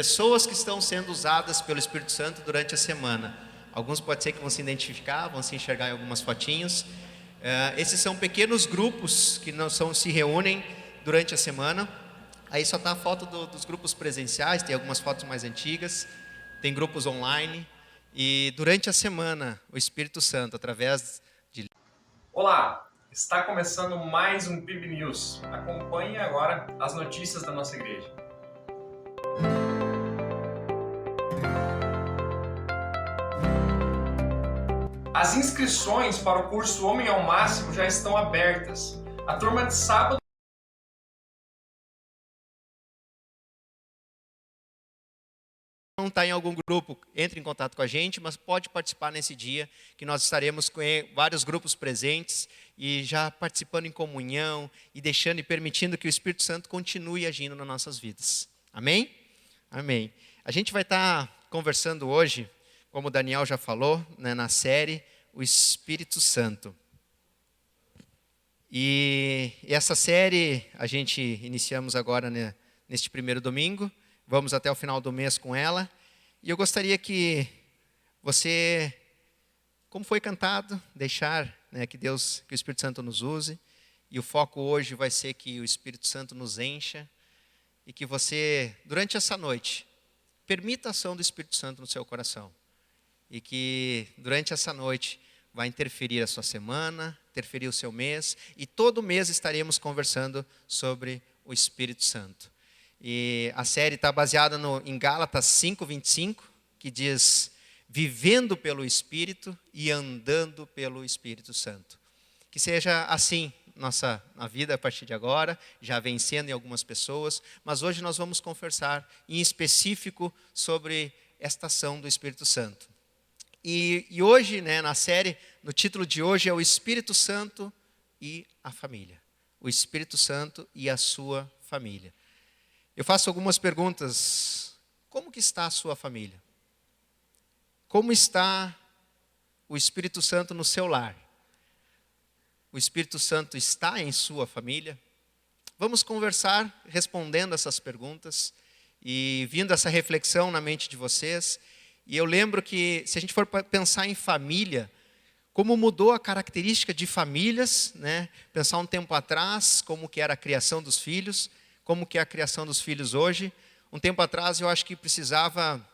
Pessoas que estão sendo usadas pelo Espírito Santo durante a semana. Alguns pode ser que vão se identificar, vão se enxergar em algumas fotinhos. Esses são pequenos grupos que não se reúnem durante a semana. Aí só está a foto dos grupos presenciais, tem algumas fotos mais antigas, tem grupos online. E durante a semana, o Espírito Santo, através de... Olá, está começando mais um PIB News. Acompanhe agora as notícias da nossa igreja. As inscrições para o curso Homem ao Máximo já estão abertas. A turma de sábado não está em algum grupo, entre em contato com a gente, mas pode participar nesse dia, que nós estaremos com vários grupos presentes e já participando em comunhão e deixando e permitindo que o Espírito Santo continue agindo nas nossas vidas. Amém? Amém. A gente vai estar conversando hoje, como o Daniel já falou, né, na série O Espírito Santo. E essa série a gente iniciamos agora, né, neste primeiro domingo. Vamos até o final do mês com ela. E eu gostaria que você, como foi cantado, deixar, né, que o Espírito Santo nos use. E o foco hoje vai ser que o Espírito Santo nos encha. E que você, durante essa noite, permita a ação do Espírito Santo no seu coração. E que durante essa noite vai interferir a sua semana, interferir o seu mês. E todo mês estaremos conversando sobre o Espírito Santo. E a série está baseada em Gálatas 5:25, que diz: vivendo pelo Espírito e andando pelo Espírito Santo. Que seja assim na vida a partir de agora, já vencendo em algumas pessoas, mas hoje nós vamos conversar em específico sobre esta ação do Espírito Santo. E hoje, né, na série, no título de hoje é o Espírito Santo e a família. O Espírito Santo e a sua família. Eu faço algumas perguntas. Como que está a sua família? Como está o Espírito Santo no seu lar? O Espírito Santo está em sua família? Vamos conversar respondendo essas perguntas e vindo essa reflexão na mente de vocês. E eu lembro que, se a gente for pensar em família, como mudou a característica de famílias, né? Pensar um tempo atrás, como que era a criação dos filhos, como que é a criação dos filhos hoje. Um tempo atrás eu acho que precisava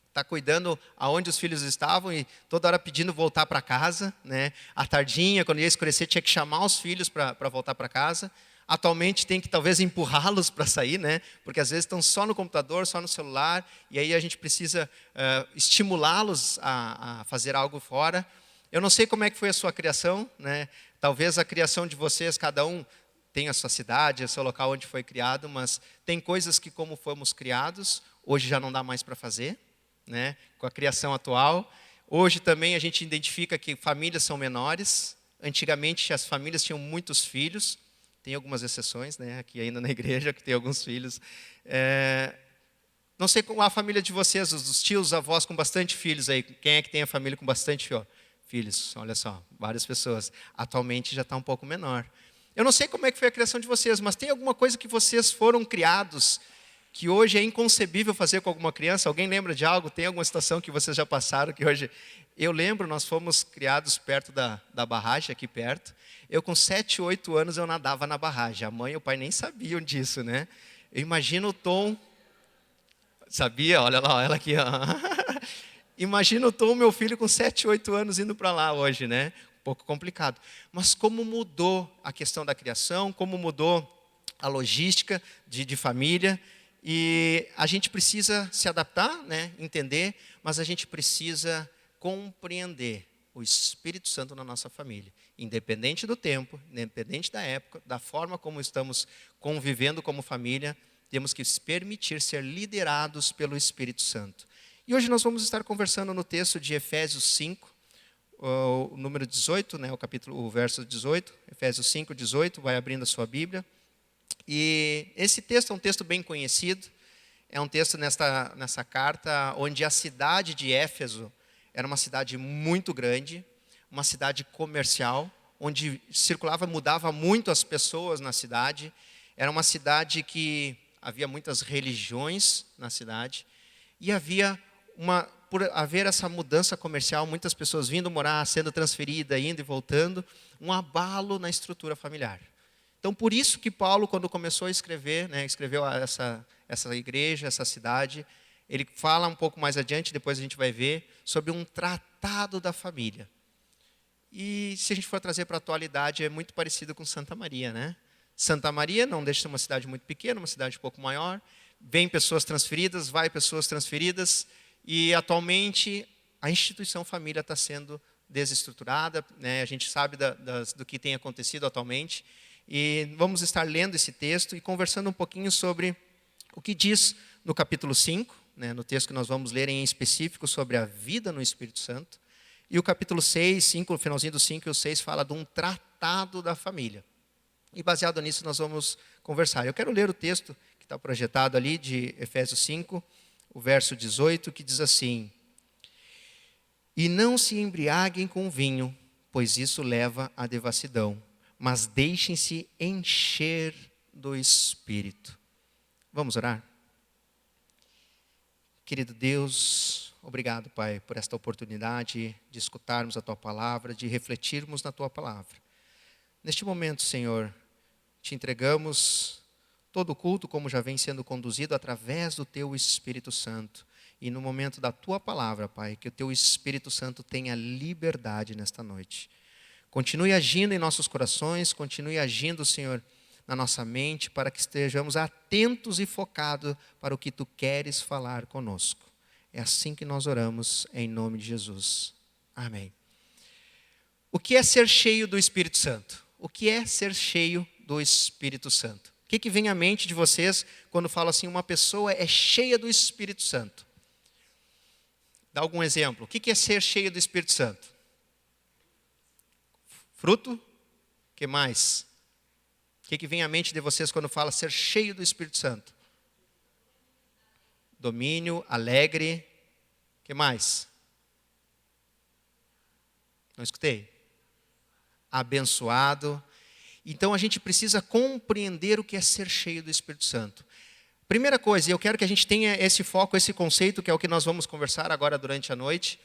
estar cuidando aonde os filhos estavam e toda hora pedindo voltar para casa, né? À tardinha, quando ia escurecer, tinha que chamar os filhos para voltar para casa. Atualmente tem que talvez empurrá-los para sair, né? Porque às vezes estão só no computador, só no celular, e aí a gente precisa estimulá-los a fazer algo fora. Eu não sei como é que foi a sua criação, né? Talvez a criação de vocês, cada um tem a sua cidade, o seu local onde foi criado, mas tem coisas que, como fomos criados, hoje já não dá mais para fazer, né? Com a criação atual. Hoje também a gente identifica que famílias são menores. Antigamente as famílias tinham muitos filhos. Tem algumas exceções, né? Aqui ainda na igreja, que tem alguns filhos. Não sei como a família de vocês, os tios, os avós com bastante filhos aí. Quem é que tem a família com bastante filhos? Olha só, várias pessoas. Atualmente já está um pouco menor. Eu não sei como é que foi a criação de vocês, mas tem alguma coisa que vocês foram criados que hoje é inconcebível fazer com alguma criança? Alguém lembra de algo? Tem alguma situação que vocês já passaram que hoje... Eu lembro, nós fomos criados perto da barragem, aqui perto. Eu com 7, 8 anos eu nadava na barragem. A mãe e o pai nem sabiam disso, né? Eu imagino o Tom... Sabia? Olha lá, ela aqui. Ó. Imagina o Tom, meu filho, com 7, 8 anos indo para lá hoje, né? Um pouco complicado. Mas como mudou a questão da criação, como mudou a logística de família. E a gente precisa se adaptar, né? Entender, mas a gente precisa compreender o Espírito Santo na nossa família. Independente do tempo, independente da época, da forma como estamos convivendo como família, temos que se permitir ser liderados pelo Espírito Santo. E hoje nós vamos estar conversando no texto de Efésios 5, o número 18, né, o verso 18, Efésios 5, 18, vai abrindo a sua Bíblia. E esse texto é um texto bem conhecido, é um texto nessa carta onde a cidade de Éfeso era uma cidade muito grande, uma cidade comercial, onde mudava muito as pessoas na cidade. Era uma cidade que havia muitas religiões na cidade, E havia por haver essa mudança comercial, muitas pessoas vindo morar, sendo transferidas, indo e voltando, um abalo na estrutura familiar. Então, por isso que Paulo, quando começou a escrever, escreveu essa igreja, essa cidade, ele fala um pouco mais adiante, depois a gente vai ver, sobre um tratado da família. E se a gente for trazer para a atualidade, é muito parecido com Santa Maria, né? Santa Maria não deixa de ser uma cidade muito pequena, uma cidade um pouco maior, vem pessoas transferidas, vai pessoas transferidas, e atualmente a instituição família está sendo desestruturada, né? A gente sabe do que tem acontecido atualmente, e vamos estar lendo esse texto e conversando um pouquinho sobre o que diz no capítulo 5, né, no texto que nós vamos ler em específico sobre a vida no Espírito Santo, e o capítulo 6, 5, o finalzinho do 5 e o 6 fala de um tratado da família. E baseado nisso nós vamos conversar. Eu quero ler o texto que está projetado ali de Efésios 5, o verso 18, que diz assim: E não se embriaguem com vinho, pois isso leva à devassidão, mas deixem-se encher do Espírito. Vamos orar? Querido Deus, obrigado, Pai, por esta oportunidade de escutarmos a Tua palavra, de refletirmos na Tua palavra. Neste momento, Senhor, te entregamos todo o culto como já vem sendo conduzido através do Teu Espírito Santo. E no momento da Tua palavra, Pai, que o Teu Espírito Santo tenha liberdade nesta noite. Continue agindo em nossos corações, continue agindo, Senhor, na nossa mente, para que estejamos atentos e focados para o que Tu queres falar conosco. É assim que nós oramos, em nome de Jesus. Amém. O que é ser cheio do Espírito Santo? O que é ser cheio do Espírito Santo? O que vem à mente de vocês quando falo assim, uma pessoa é cheia do Espírito Santo? Dá algum exemplo. O que é ser cheio do Espírito Santo? Fruto? O que mais? O que vem à mente de vocês quando fala ser cheio do Espírito Santo? Domínio, alegre. O que mais? Não escutei. Abençoado. Então a gente precisa compreender o que é ser cheio do Espírito Santo. Primeira coisa, e eu quero que a gente tenha esse foco, esse conceito, que é o que nós vamos conversar agora durante a noite.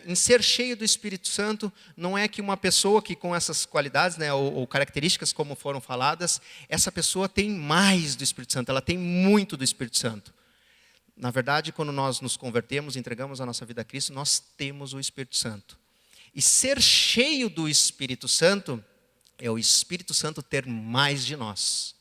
Em ser cheio do Espírito Santo, não é que uma pessoa que com essas qualidades, né, ou características como foram faladas, essa pessoa tem mais do Espírito Santo, ela tem muito do Espírito Santo. Na verdade, quando nós nos convertemos, entregamos a nossa vida a Cristo, nós temos o Espírito Santo. E ser cheio do Espírito Santo é o Espírito Santo ter mais de nós.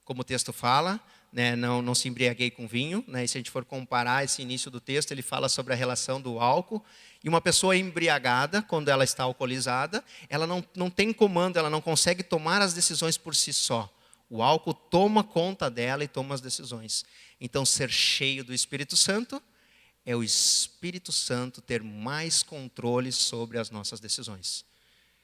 Como o texto fala, né, não se embriaguei com vinho, né, e se a gente for comparar esse início do texto, ele fala sobre a relação do álcool. E uma pessoa embriagada, quando ela está alcoolizada, ela não tem comando, ela não consegue tomar as decisões por si só. O álcool toma conta dela e toma as decisões. Então, ser cheio do Espírito Santo é o Espírito Santo ter mais controle sobre as nossas decisões.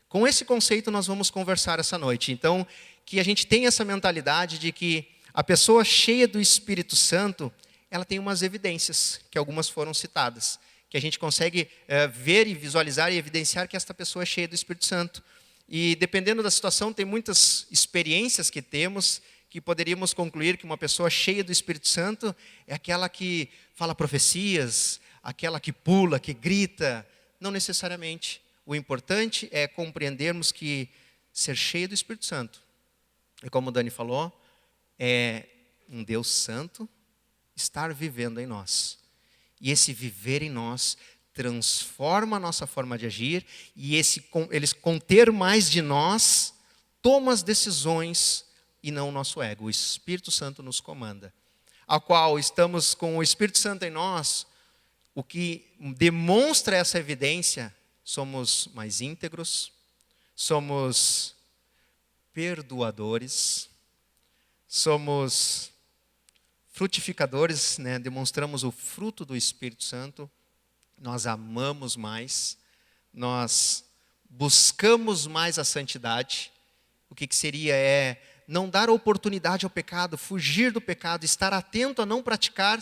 Com esse conceito nós vamos conversar essa noite. Então, que a gente tenha essa mentalidade de que a pessoa cheia do Espírito Santo, ela tem umas evidências, que algumas foram citadas, que a gente consegue ver e visualizar e evidenciar que esta pessoa é cheia do Espírito Santo. E dependendo da situação, tem muitas experiências que temos, que poderíamos concluir que uma pessoa cheia do Espírito Santo é aquela que fala profecias, aquela que pula, que grita. Não necessariamente. O importante é compreendermos que ser cheio do Espírito Santo, e como o Dani falou, é um Deus santo estar vivendo em nós. E esse viver em nós transforma a nossa forma de agir, e eles conter mais de nós, toma as decisões e não o nosso ego. O Espírito Santo nos comanda. Ao qual estamos com o Espírito Santo em nós, o que demonstra essa evidência, somos mais íntegros, somos perdoadores, somos frutificadores, né? Demonstramos o fruto do Espírito Santo, nós amamos mais, nós buscamos mais a santidade. O que seria não dar oportunidade ao pecado, fugir do pecado, estar atento a não praticar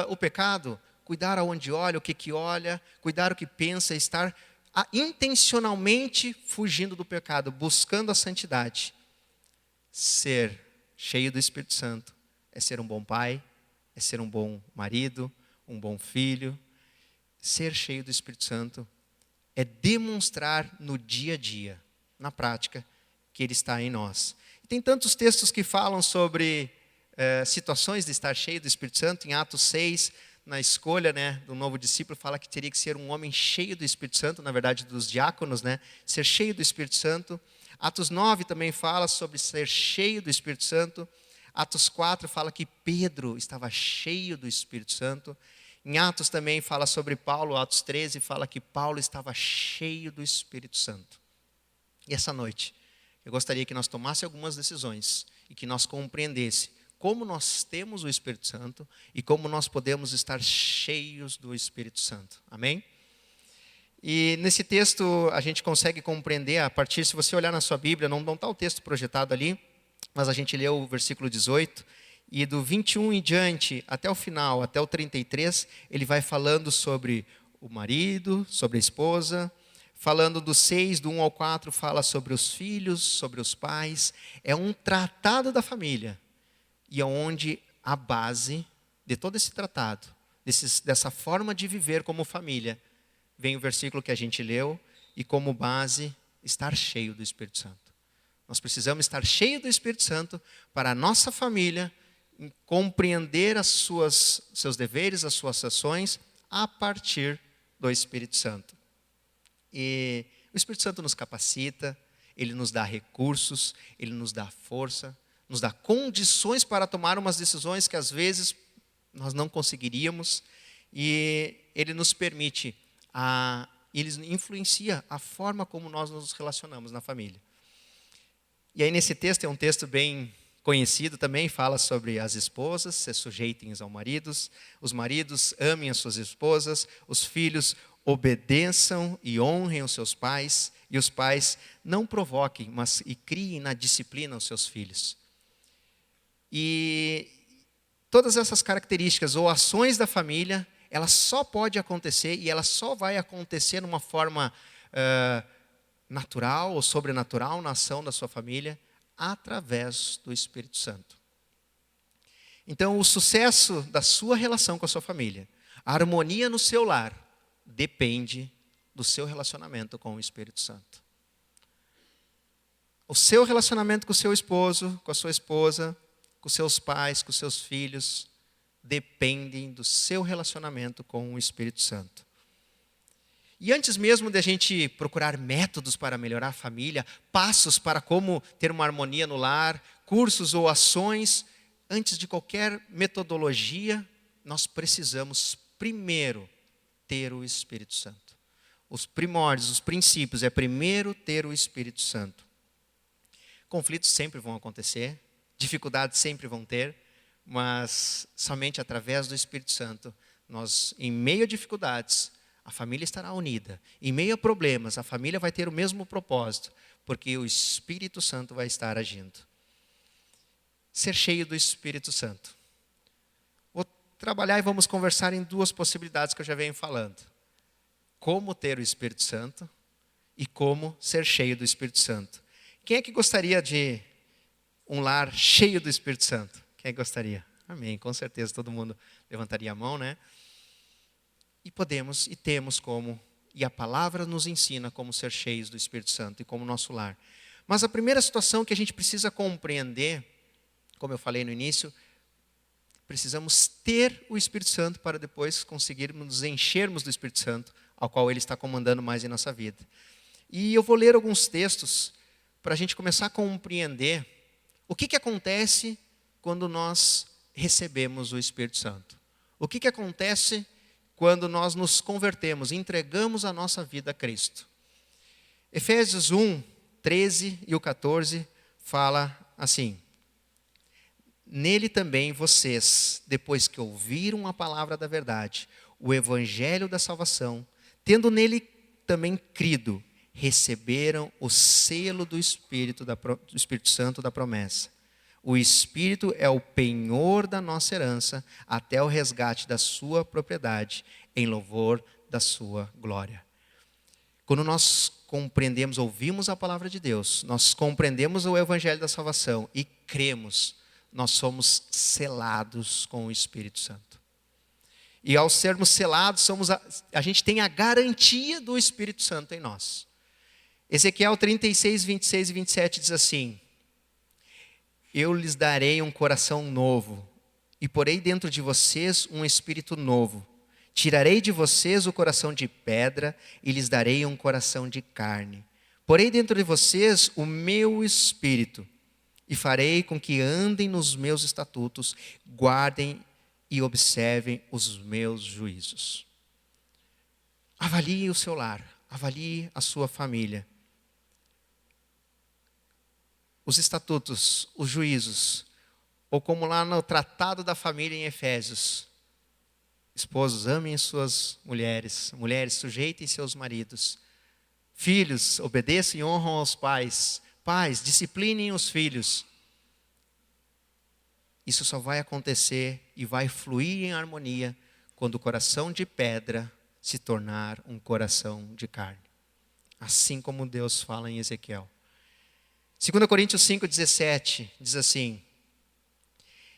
o pecado, cuidar aonde olha, o que olha, cuidar o que pensa, estar intencionalmente fugindo do pecado, buscando a santidade. Ser cheio do Espírito Santo é ser um bom pai, é ser um bom marido, um bom filho. Ser cheio do Espírito Santo é demonstrar no dia a dia, na prática, que Ele está em nós. E tem tantos textos que falam sobre situações de estar cheio do Espírito Santo. Em Atos 6, na escolha, né, do novo discípulo, fala que teria que ser um homem cheio do Espírito Santo, na verdade dos diáconos, né, ser cheio do Espírito Santo. Atos 9 também fala sobre ser cheio do Espírito Santo. Atos 4 fala que Pedro estava cheio do Espírito Santo. Em Atos também fala sobre Paulo. Atos 13 fala que Paulo estava cheio do Espírito Santo. E essa noite, eu gostaria que nós tomássemos algumas decisões e que nós compreendêssemos como nós temos o Espírito Santo e como nós podemos estar cheios do Espírito Santo. Amém? E nesse texto a gente consegue compreender a partir, se você olhar na sua Bíblia, não está o texto projetado ali, mas a gente leu o versículo 18, e do 21 em diante, até o final, até o 33, ele vai falando sobre o marido, sobre a esposa, falando do 6, do 1 ao 4, fala sobre os filhos, sobre os pais. É um tratado da família, e é onde a base de todo esse tratado, dessa forma de viver como família, vem o versículo que a gente leu, e como base, estar cheio do Espírito Santo. Nós precisamos estar cheio do Espírito Santo para a nossa família compreender seus deveres, as suas ações, a partir do Espírito Santo. E o Espírito Santo nos capacita, ele nos dá recursos, ele nos dá força, nos dá condições para tomar umas decisões que às vezes nós não conseguiríamos, e ele nos permite, ele influencia a forma como nós nos relacionamos na família. E aí nesse texto, é um texto bem conhecido também, fala sobre as esposas se sujeitem aos maridos, os maridos amem as suas esposas, os filhos obedeçam e honrem os seus pais, e os pais não provoquem, mas e criem na disciplina os seus filhos. E todas essas características ou ações da família, ela só pode acontecer e ela só vai acontecer numa forma natural ou sobrenatural na ação da sua família, através do Espírito Santo. Então, o sucesso da sua relação com a sua família, a harmonia no seu lar, depende do seu relacionamento com o Espírito Santo. O seu relacionamento com o seu esposo, com a sua esposa, com seus pais, com seus filhos, dependem do seu relacionamento com o Espírito Santo. E antes mesmo de a gente procurar métodos para melhorar a família, passos para como ter uma harmonia no lar, cursos ou ações, antes de qualquer metodologia, nós precisamos primeiro ter o Espírito Santo. Os primórdios, os princípios, é primeiro ter o Espírito Santo. Conflitos sempre vão acontecer, dificuldades sempre vão ter, mas somente através do Espírito Santo, nós, em meio a dificuldades, a família estará unida. Em meio a problemas, a família vai ter o mesmo propósito, porque o Espírito Santo vai estar agindo. Ser cheio do Espírito Santo. Vou trabalhar e vamos conversar em duas possibilidades que eu já venho falando. Como ter o Espírito Santo e como ser cheio do Espírito Santo. Quem é que gostaria de um lar cheio do Espírito Santo? Quem gostaria? Amém, com certeza todo mundo levantaria a mão, né? E podemos e temos como, e a palavra nos ensina como ser cheios do Espírito Santo e como nosso lar. Mas a primeira situação que a gente precisa compreender, como eu falei no início, precisamos ter o Espírito Santo para depois conseguirmos nos enchermos do Espírito Santo, ao qual Ele está comandando mais em nossa vida. E eu vou ler alguns textos para a gente começar a compreender o que acontece quando nós recebemos o Espírito Santo. O que acontece quando nós nos convertemos, entregamos a nossa vida a Cristo. Efésios 1, 13 e o 14 fala assim: nele também vocês, depois que ouviram a palavra da verdade, o evangelho da salvação, tendo nele também crido, receberam o selo do Espírito Santo da promessa. O Espírito é o penhor da nossa herança, até o resgate da sua propriedade, em louvor da sua glória. Quando nós compreendemos, ouvimos a palavra de Deus, nós compreendemos o evangelho da salvação e cremos, nós somos selados com o Espírito Santo. E ao sermos selados, a gente tem a garantia do Espírito Santo em nós. Ezequiel 36, 26 e 27 diz assim: eu lhes darei um coração novo, e porei dentro de vocês um espírito novo. Tirarei de vocês o coração de pedra, e lhes darei um coração de carne. Porei dentro de vocês o meu espírito, e farei com que andem nos meus estatutos, guardem e observem os meus juízos. Avalie o seu lar, avalie a sua família. Os estatutos, os juízos, ou como lá no Tratado da Família em Efésios: esposos, amem suas mulheres, mulheres, sujeitem seus maridos. Filhos, obedeçam e honram aos pais. Pais, disciplinem os filhos. Isso só vai acontecer e vai fluir em harmonia quando o coração de pedra se tornar um coração de carne. Assim como Deus fala em Ezequiel. 2 Coríntios 5,17 diz assim: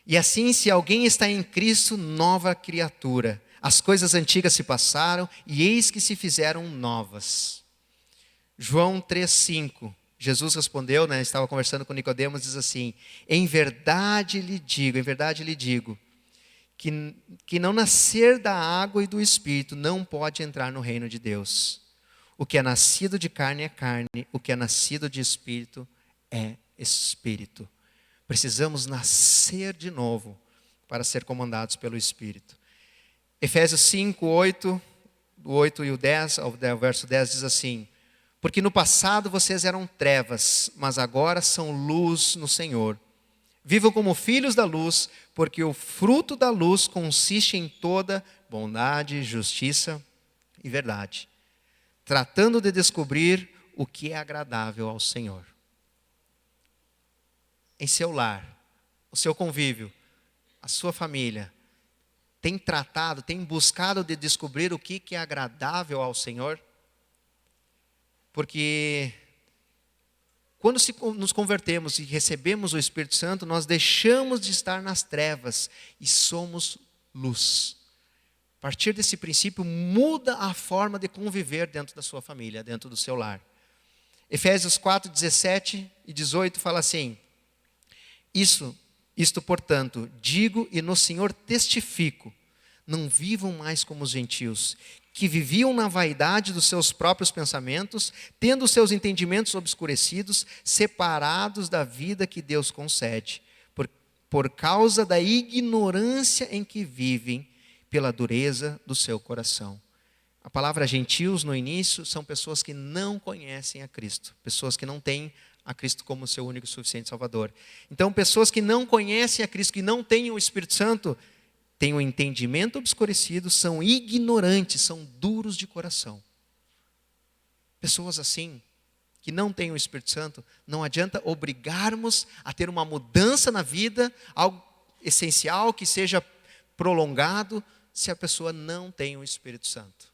e assim, se alguém está em Cristo, nova criatura. As coisas antigas se passaram e eis que se fizeram novas. João 3,5. Jesus respondeu, estava conversando com Nicodemos, diz assim: em verdade lhe digo, que não nascer da água e do Espírito não pode entrar no reino de Deus. O que é nascido de carne é carne, o que é nascido de Espírito é Espírito. Precisamos nascer de novo para ser comandados pelo Espírito. Efésios 5, 8, do 8 e o 10, ao verso 10 diz assim: porque no passado vocês eram trevas, mas agora são luz no Senhor. Vivam como filhos da luz, porque o fruto da luz consiste em toda bondade, justiça e verdade, tratando de descobrir o que é agradável ao Senhor. Em seu lar, o seu convívio, a sua família, tem tratado, tem buscado de descobrir o que é agradável ao Senhor? Porque quando nos convertemos e recebemos o Espírito Santo, nós deixamos de estar nas trevas e somos luz. A partir desse princípio, muda a forma de conviver dentro da sua família, dentro do seu lar. Efésios 4, 17 e 18 fala assim: Isto, portanto, digo e no Senhor testifico, não vivam mais como os gentios, que viviam na vaidade dos seus próprios pensamentos, tendo seus entendimentos obscurecidos, separados da vida que Deus concede, por causa da ignorância em que vivem, pela dureza do seu coração. A palavra gentios no início são pessoas que não conhecem a Cristo, pessoas que não têm a Cristo como seu único e suficiente Salvador. Então, pessoas que não conhecem a Cristo, que não têm o Espírito Santo, têm o entendimento obscurecido, são ignorantes, são duros de coração. Pessoas assim, que não têm o Espírito Santo, não adianta obrigarmos a ter uma mudança na vida, algo essencial que seja prolongado, se a pessoa não tem o Espírito Santo.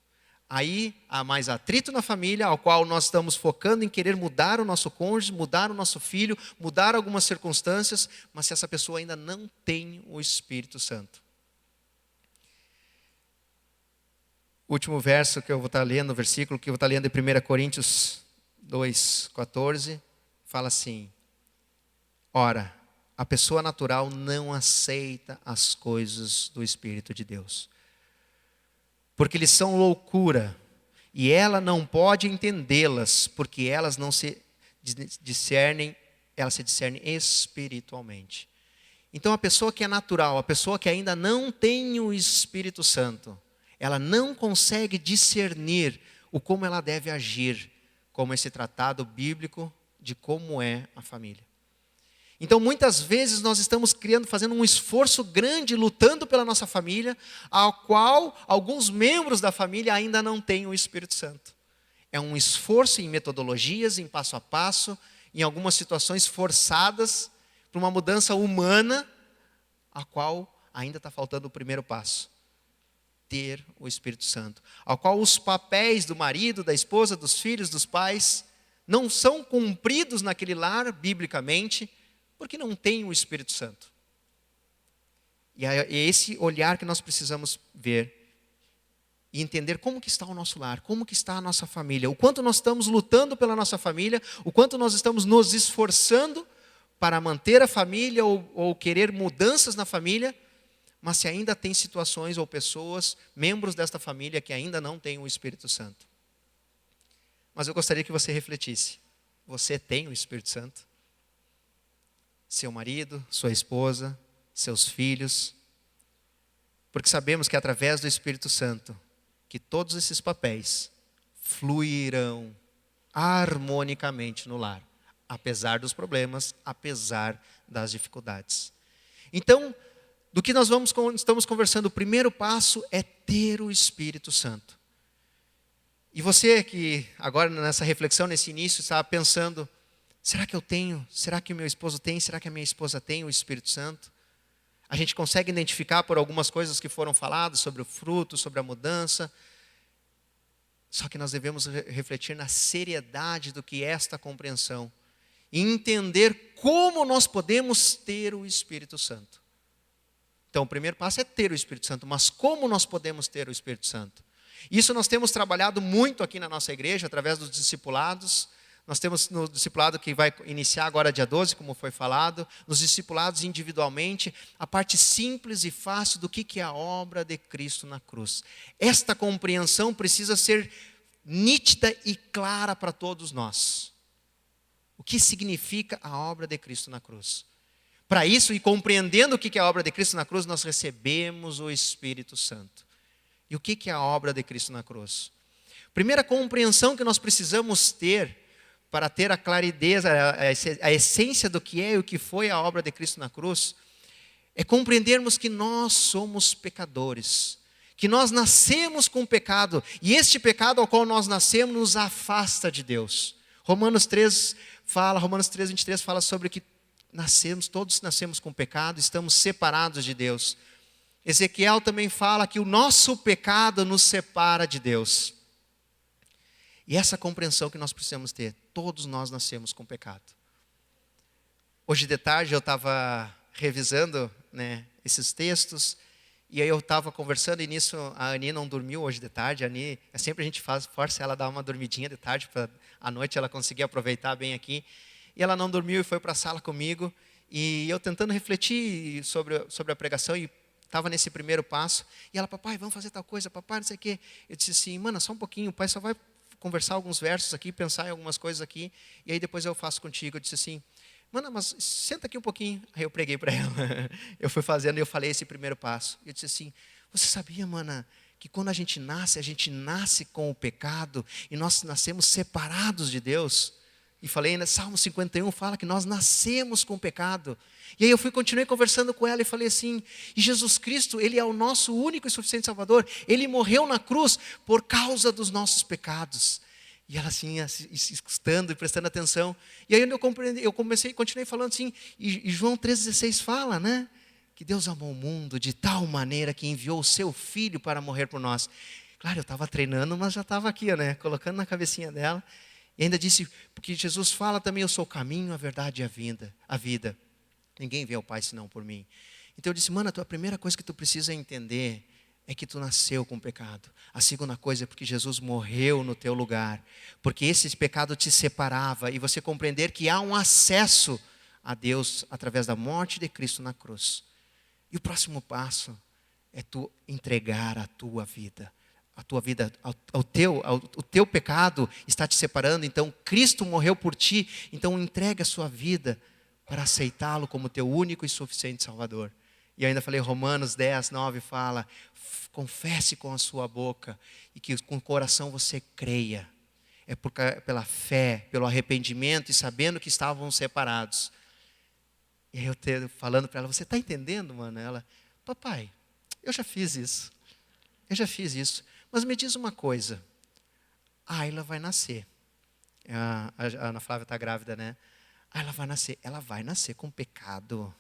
Aí há mais atrito na família, ao qual nós estamos focando em querer mudar o nosso cônjuge, mudar o nosso filho, mudar algumas circunstâncias, mas se essa pessoa ainda não tem o Espírito Santo. O último verso que eu vou estar lendo, o versículo que eu vou estar lendo em 1 Coríntios 2,14, fala assim: ora, a pessoa natural não aceita as coisas do Espírito de Deus, porque eles são loucura, e ela não pode entendê-las, porque elas não se discernem, elas se discernem espiritualmente. Então a pessoa que é natural, a pessoa que ainda não tem o Espírito Santo, ela não consegue discernir o como ela deve agir, como esse tratado bíblico de como é a família. Então, muitas vezes nós estamos fazendo um esforço grande, lutando pela nossa família, ao qual alguns membros da família ainda não têm o Espírito Santo. É um esforço em metodologias, em passo a passo, em algumas situações forçadas, para uma mudança humana, a qual ainda está faltando o primeiro passo: ter o Espírito Santo. Ao qual os papéis do marido, da esposa, dos filhos, dos pais, não são cumpridos naquele lar, biblicamente, porque não tem o Espírito Santo. E é esse olhar que nós precisamos ver. e entender como que está o nosso lar, como que está a nossa família, o quanto nós estamos lutando pela nossa família, o quanto nós estamos nos esforçando para manter a família ou querer mudanças na família, mas se ainda tem situações ou pessoas, membros desta família que ainda não têm o Espírito Santo. Mas eu gostaria que você refletisse. Você tem o Espírito Santo? Seu marido, sua esposa, seus filhos. Porque sabemos que é através do Espírito Santo que todos esses papéis fluirão harmonicamente no lar, apesar dos problemas, apesar das dificuldades. Então, do que nós estamos conversando, o primeiro passo é ter o Espírito Santo. E você que agora nessa reflexão, nesse início, estava pensando, será que eu tenho? Será que o meu esposo tem? Será que a minha esposa tem o Espírito Santo? A gente consegue identificar por algumas coisas que foram faladas, sobre o fruto, sobre a mudança. Só que nós devemos refletir na seriedade do que é esta compreensão. E entender como nós podemos ter o Espírito Santo. Então, o primeiro passo é ter o Espírito Santo, mas como nós podemos ter o Espírito Santo? Isso nós temos trabalhado muito aqui na nossa igreja, através dos discipulados. Nós temos no discipulado que vai iniciar agora dia 12, como foi falado, nos discipulados individualmente, a parte simples e fácil do que é a obra de Cristo na cruz. Esta compreensão precisa ser nítida e clara para todos nós. O que significa a obra de Cristo na cruz? Para isso, e compreendendo o que é a obra de Cristo na cruz, nós recebemos o Espírito Santo. E o que é a obra de Cristo na cruz? Primeira compreensão que nós precisamos ter, para ter a claridade, a essência do que é e o que foi a obra de Cristo na cruz, é compreendermos que nós somos pecadores, que nós nascemos com pecado, e este pecado ao qual nós nascemos nos afasta de Deus. Romanos 3:23 fala sobre que todos nascemos com pecado, estamos separados de Deus. Ezequiel também fala que o nosso pecado nos separa de Deus. E essa compreensão que nós precisamos ter, todos nós nascemos com pecado. Hoje de tarde eu estava revisando, esses textos, e aí eu estava conversando, e nisso a Ani não dormiu hoje de tarde. A Ani, sempre a gente força ela a dar uma dormidinha de tarde, para à noite ela conseguir aproveitar bem aqui. E ela não dormiu e foi para a sala comigo, e eu tentando refletir sobre a pregação, e estava nesse primeiro passo, e ela, papai, vamos fazer tal coisa, papai, não sei o quê. Eu disse assim, mana, só um pouquinho, o pai só vai conversar alguns versos aqui, pensar em algumas coisas aqui, e aí depois eu faço contigo. Eu disse assim, mana, mas senta aqui um pouquinho. Aí eu preguei para ela, eu fui fazendo e eu falei esse primeiro passo. Eu disse assim, você sabia, mana, que quando a gente nasce com o pecado, e nós nascemos separados de Deus? E falei, Salmo 51 fala que nós nascemos com o pecado. E aí continuei conversando com ela e falei assim, e Jesus Cristo, Ele é o nosso único e suficiente Salvador. Ele morreu na cruz por causa dos nossos pecados. E ela assim, escutando e prestando atenção. E aí continuei falando assim, e João 3,16 fala, que Deus amou o mundo de tal maneira que enviou o seu Filho para morrer por nós. Claro, eu estava treinando, mas já estava aqui, colocando na cabecinha dela. E ainda disse, porque Jesus fala também, eu sou o caminho, a verdade e a vida. Ninguém vê ao Pai senão por mim. Então eu disse, mano, a primeira coisa que tu precisa entender é que tu nasceu com pecado. A segunda coisa é porque Jesus morreu no teu lugar. Porque esse pecado te separava. E você compreender que há um acesso a Deus através da morte de Cristo na cruz. E o próximo passo é tu entregar a tua vida. A tua vida, o teu pecado está te separando, então Cristo morreu por ti, então entrega a sua vida para aceitá-lo como teu único e suficiente Salvador. E eu ainda falei, Romanos 10:9 fala, confesse com a sua boca e que com o coração você creia. É pela fé, pelo arrependimento e sabendo que estavam separados. E aí eu falando para ela, você está entendendo, mano? Ela, papai, eu já fiz isso. Mas me diz uma coisa, a Ayla vai nascer. A Ana Flávia está grávida, Ela vai nascer com pecado.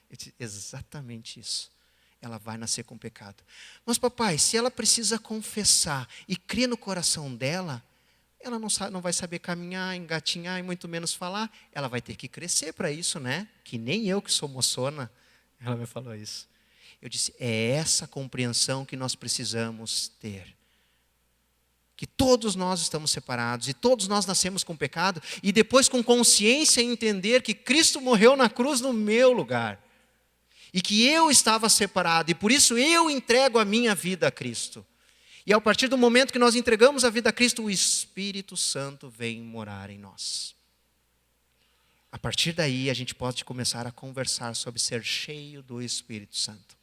Eu disse, exatamente isso. Ela vai nascer com pecado. Mas papai, se ela precisa confessar e crer no coração dela, ela não vai saber caminhar, engatinhar e muito menos falar. Ela vai ter que crescer para isso, Que nem eu que sou moçona. Ela me falou isso. Eu disse, é essa compreensão que nós precisamos ter. Que todos nós estamos separados e todos nós nascemos com pecado e depois com consciência entender que Cristo morreu na cruz no meu lugar. E que eu estava separado e por isso eu entrego a minha vida a Cristo. E a partir do momento que nós entregamos a vida a Cristo, o Espírito Santo vem morar em nós. A partir daí a gente pode começar a conversar sobre ser cheio do Espírito Santo.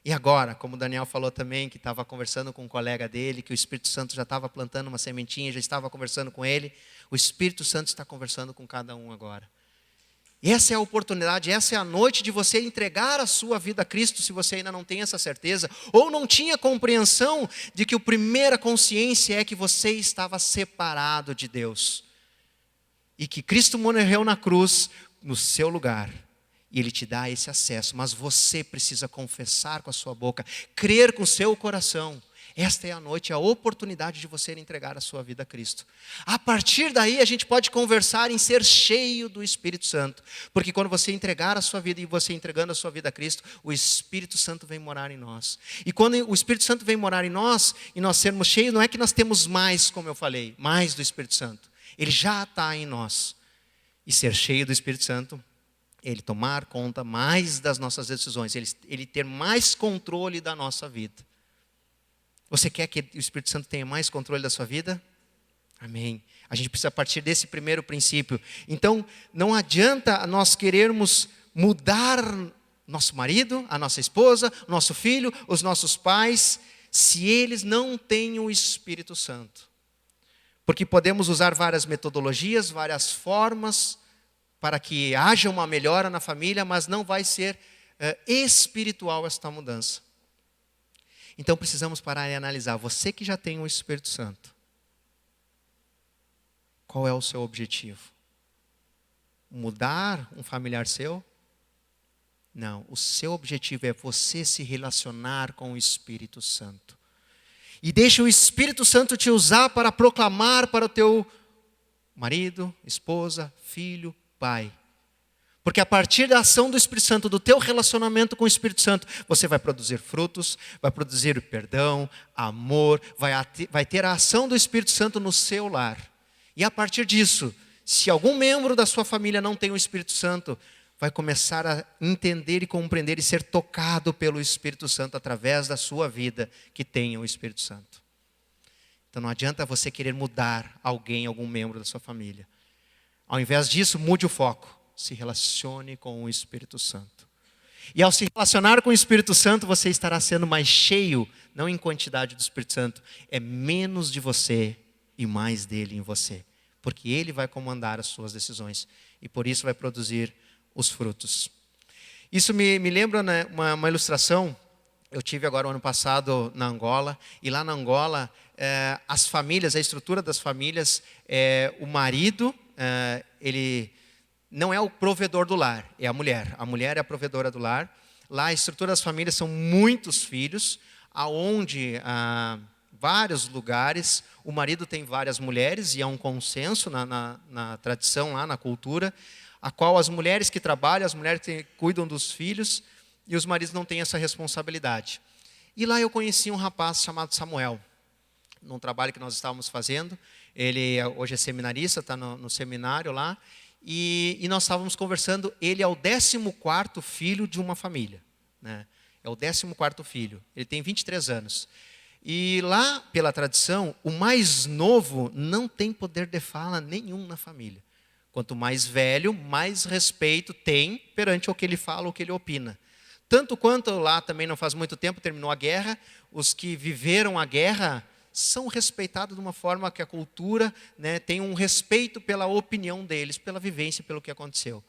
E agora, como o Daniel falou também, que estava conversando com um colega dele, que o Espírito Santo já estava plantando uma sementinha, já estava conversando com ele, o Espírito Santo está conversando com cada um agora. E essa é a oportunidade, essa é a noite de você entregar a sua vida a Cristo, se você ainda não tem essa certeza, ou não tinha compreensão de que a primeira consciência é que você estava separado de Deus. E que Cristo morreu na cruz no seu lugar. E Ele te dá esse acesso, mas você precisa confessar com a sua boca, crer com o seu coração. Esta é a noite, a oportunidade de você entregar a sua vida a Cristo. A partir daí a gente pode conversar em ser cheio do Espírito Santo. Porque quando você entregar a sua vida e você entregando a sua vida a Cristo, o Espírito Santo vem morar em nós. E quando o Espírito Santo vem morar em nós, e nós sermos cheios, não é que nós temos mais, como eu falei, mais do Espírito Santo. Ele já está em nós. E ser cheio do Espírito Santo, Ele tomar conta mais das nossas decisões, Ele ter mais controle da nossa vida. Você quer que o Espírito Santo tenha mais controle da sua vida? Amém. A gente precisa partir desse primeiro princípio. Então, não adianta nós querermos mudar nosso marido, a nossa esposa, o nosso filho, os nossos pais, se eles não têm o Espírito Santo. Porque podemos usar várias metodologias, várias formas, para que haja uma melhora na família, mas não vai ser espiritual esta mudança. Então precisamos parar e analisar, você que já tem o Espírito Santo, qual é o seu objetivo? Mudar um familiar seu? Não, o seu objetivo é você se relacionar com o Espírito Santo. E deixa o Espírito Santo te usar para proclamar para o teu marido, esposa, filho, pai. Porque a partir da ação do Espírito Santo, do teu relacionamento com o Espírito Santo, você vai produzir frutos, vai produzir perdão, amor, vai ter a ação do Espírito Santo no seu lar. E a partir disso, se algum membro da sua família não tem o Espírito Santo, vai começar a entender e compreender e ser tocado pelo Espírito Santo através da sua vida que tenha o Espírito Santo. Então não adianta você querer mudar alguém, algum membro da sua família. Ao invés disso, mude o foco. Se relacione com o Espírito Santo. E ao se relacionar com o Espírito Santo, você estará sendo mais cheio, não em quantidade do Espírito Santo, é menos de você e mais dele em você. Porque ele vai comandar as suas decisões e por isso vai produzir os frutos. Isso me lembra, né, uma ilustração. Eu tive agora o ano passado na Angola, e lá na Angola, as famílias, a estrutura das famílias, o marido, ele não é o provedor do lar, é a mulher. A mulher é a provedora do lar. Lá a estrutura das famílias são muitos filhos, aonde vários lugares o marido tem várias mulheres, e há um consenso na tradição, lá na cultura, a qual as mulheres que trabalham, as mulheres que cuidam dos filhos, e os maridos não têm essa responsabilidade. E lá eu conheci um rapaz chamado Samuel, num trabalho que nós estávamos fazendo. Ele hoje é seminarista, está no seminário lá, e nós estávamos conversando. Ele é o 14º filho de uma família, né? É o 14º filho, ele tem 23 anos. E lá, pela tradição, o mais novo não tem poder de fala nenhum na família. Quanto mais velho, mais respeito tem perante o que ele fala, o que ele opina. Tanto quanto lá também não faz muito tempo, terminou a guerra, os que viveram a guerra são respeitados de uma forma que a cultura, né, tem um respeito pela opinião deles, pela vivência, pelo que aconteceu.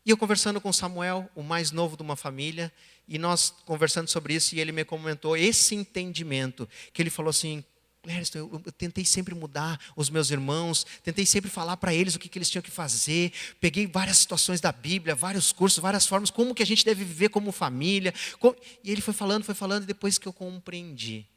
E eu conversando com Samuel, o mais novo de uma família, e nós conversando sobre isso, e ele me comentou esse entendimento, que ele falou assim: Clériston, eu tentei sempre mudar os meus irmãos, tentei sempre falar para eles o que eles tinham que fazer, peguei várias situações da Bíblia, vários cursos, várias formas, como que a gente deve viver como família. E ele foi falando, e depois que eu compreendi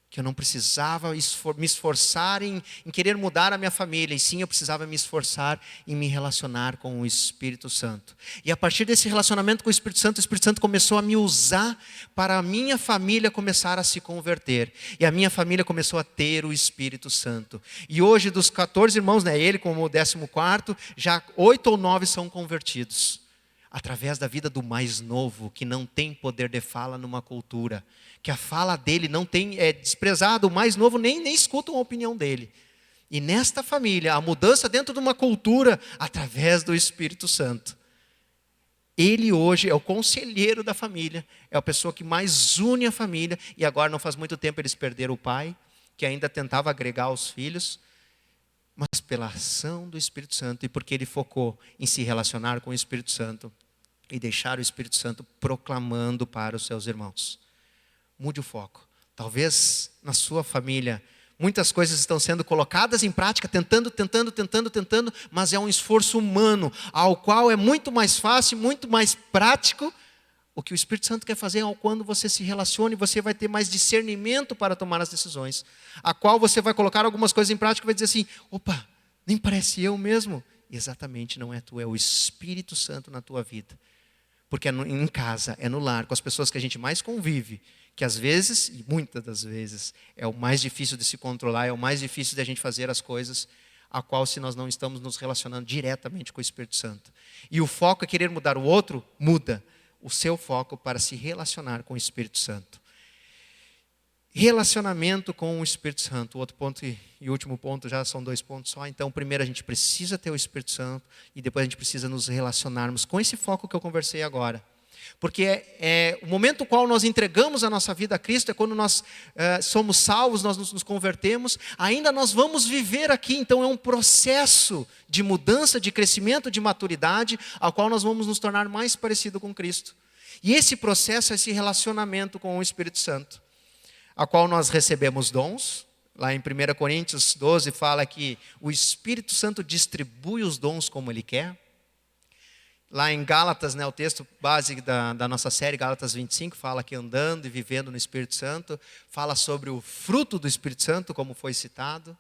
que eu não precisava me esforçar em querer mudar a minha família, e sim eu precisava me esforçar em me relacionar com o Espírito Santo. E a partir desse relacionamento com o Espírito Santo começou a me usar para a minha família começar a se converter. E a minha família começou a ter o Espírito Santo. E hoje dos 14 irmãos, ele como o 14º, já 8 ou 9 são convertidos. Através da vida do mais novo, que não tem poder de fala numa cultura, que a fala dele não tem, é desprezado, o mais novo nem escutam a opinião dele. E nesta família, a mudança dentro de uma cultura, através do Espírito Santo. Ele hoje é o conselheiro da família, é a pessoa que mais une a família, e agora não faz muito tempo eles perderam o pai, que ainda tentava agregar os filhos, mas pela ação do Espírito Santo, e porque ele focou em se relacionar com o Espírito Santo, e deixar o Espírito Santo proclamando para os seus irmãos. Mude o foco. Talvez na sua família, muitas coisas estão sendo colocadas em prática, tentando, mas é um esforço humano, ao qual é muito mais fácil, muito mais prático. O que o Espírito Santo quer fazer é quando você se relacione, você vai ter mais discernimento para tomar as decisões, a qual você vai colocar algumas coisas em prática e vai dizer assim, opa, nem parece eu mesmo. Exatamente, não é tu, é o Espírito Santo na tua vida. Porque é em casa, é no lar, com as pessoas que a gente mais convive, que às vezes, e muitas das vezes, é o mais difícil de se controlar, é o mais difícil de a gente fazer as coisas, a qual se nós não estamos nos relacionando diretamente com o Espírito Santo. E o foco é querer mudar o outro, muda o seu foco para se relacionar com o Espírito Santo. Relacionamento com o Espírito Santo. O outro ponto e último ponto, já são 2 pontos só. Então, primeiro a gente precisa ter o Espírito Santo e depois a gente precisa nos relacionarmos com esse foco que eu conversei agora. Porque o momento no qual nós entregamos a nossa vida a Cristo é quando nós somos salvos, nós nos convertemos, ainda nós vamos viver aqui, então é um processo de mudança, de crescimento, de maturidade, ao qual nós vamos nos tornar mais parecido com Cristo. E esse processo é esse relacionamento com o Espírito Santo, a qual nós recebemos dons. Lá em 1 Coríntios 12 fala que o Espírito Santo distribui os dons como Ele quer. Lá em Gálatas, o texto base da nossa série, Gálatas 25, fala que andando e vivendo no Espírito Santo, fala sobre o fruto do Espírito Santo, como foi citado.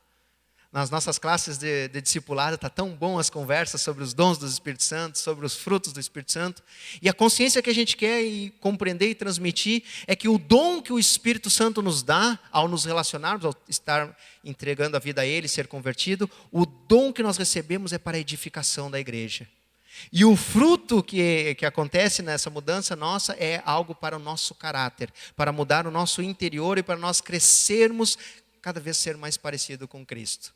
Nas nossas classes de discipulado, está tão bom as conversas sobre os dons do Espírito Santo, sobre os frutos do Espírito Santo. E a consciência que a gente quer compreender e transmitir é que o dom que o Espírito Santo nos dá, ao nos relacionarmos, ao estar entregando a vida a Ele, ser convertido, o dom que nós recebemos é para a edificação da igreja. E o fruto que acontece nessa mudança nossa é algo para o nosso caráter, para mudar o nosso interior e para nós crescermos, cada vez ser mais parecido com Cristo.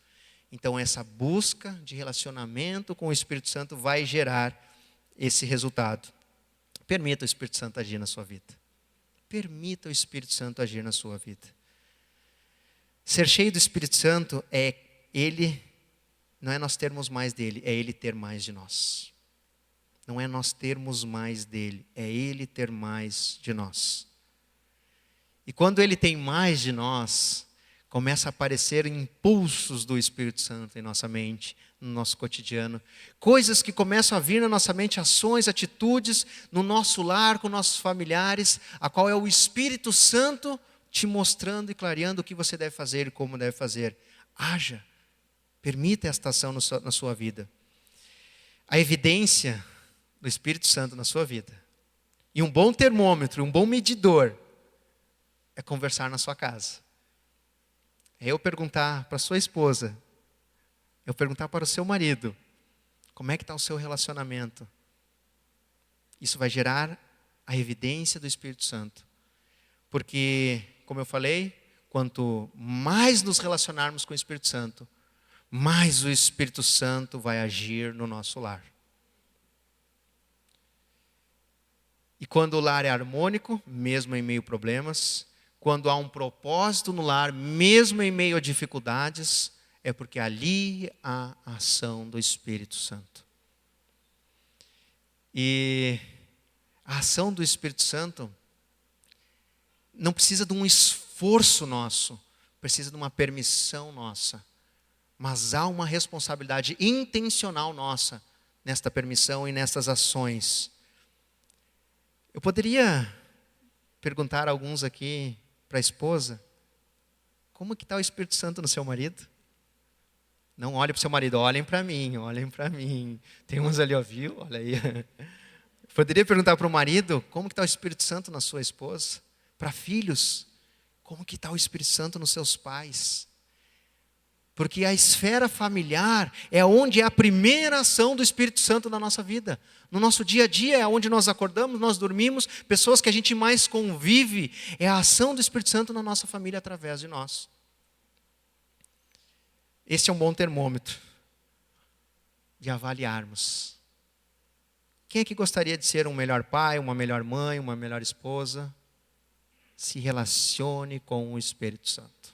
Então essa busca de relacionamento com o Espírito Santo vai gerar esse resultado. Permita o Espírito Santo agir na sua vida. Permita o Espírito Santo agir na sua vida. Ser cheio do Espírito Santo é Ele, não é nós termos mais dele, é Ele ter mais de nós. Não é nós termos mais dele, é Ele ter mais de nós. E quando Ele tem mais de nós, começa a aparecer impulsos do Espírito Santo em nossa mente, no nosso cotidiano. Coisas que começam a vir na nossa mente, ações, atitudes, no nosso lar, com nossos familiares, a qual é o Espírito Santo te mostrando e clareando o que você deve fazer e como deve fazer. Haja, permita esta ação na sua vida. A evidência do Espírito Santo na sua vida. E um bom termômetro, um bom medidor, é conversar na sua casa. É eu perguntar para a sua esposa, eu perguntar para o seu marido, como é que está o seu relacionamento? Isso vai gerar a evidência do Espírito Santo. Porque, como eu falei, quanto mais nos relacionarmos com o Espírito Santo, mais o Espírito Santo vai agir no nosso lar. E quando o lar é harmônico, mesmo em meio a problemas, quando há um propósito no lar, mesmo em meio a dificuldades, é porque ali há a ação do Espírito Santo. E a ação do Espírito Santo não precisa de um esforço nosso, precisa de uma permissão nossa. Mas há uma responsabilidade intencional nossa nesta permissão e nessas ações. Eu poderia perguntar a alguns aqui, para a esposa, Como que está o Espírito Santo no seu marido? Não olhe para o seu marido, olhem para mim, olhem para mim. Tem uns ali, ó, viu? Olha aí. Poderia perguntar para o marido, como que está o Espírito Santo na sua esposa? Para filhos, como que está o Espírito Santo nos seus pais? Porque a esfera familiar é onde é a primeira ação do Espírito Santo na nossa vida. No nosso dia a dia é onde nós acordamos, nós dormimos, pessoas que a gente mais convive, é a ação do Espírito Santo na nossa família através de nós. Esse é um bom termômetro de avaliarmos. Quem é que gostaria de ser um melhor pai, uma melhor mãe, uma melhor esposa? Se relacione com o Espírito Santo.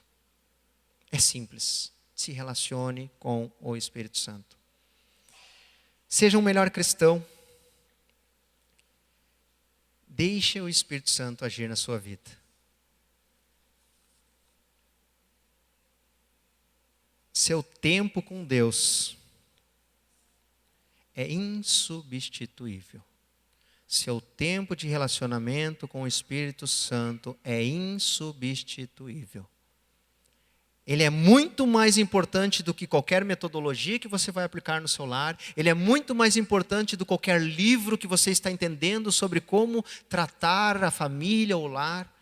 É simples. Se relacione com o Espírito Santo. Seja um melhor cristão. Deixe o Espírito Santo agir na sua vida. Seu tempo com Deus é insubstituível. Seu tempo de relacionamento com o Espírito Santo é insubstituível. Ele é muito mais importante do que qualquer metodologia que você vai aplicar no seu lar. Ele é muito mais importante do que qualquer livro que você está entendendo sobre como tratar a família ou o lar.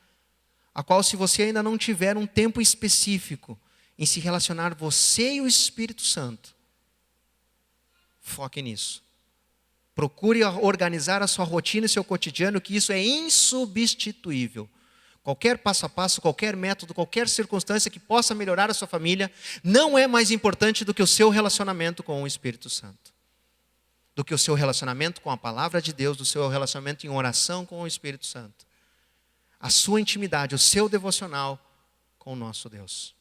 A qual, se você ainda não tiver um tempo específico em se relacionar você e o Espírito Santo, foque nisso. Procure organizar a sua rotina e seu cotidiano, que isso é insubstituível. Qualquer passo a passo, qualquer método, qualquer circunstância que possa melhorar a sua família, não é mais importante do que o seu relacionamento com o Espírito Santo. Do que o seu relacionamento com a palavra de Deus, do seu relacionamento em oração com o Espírito Santo. A sua intimidade, o seu devocional com o nosso Deus.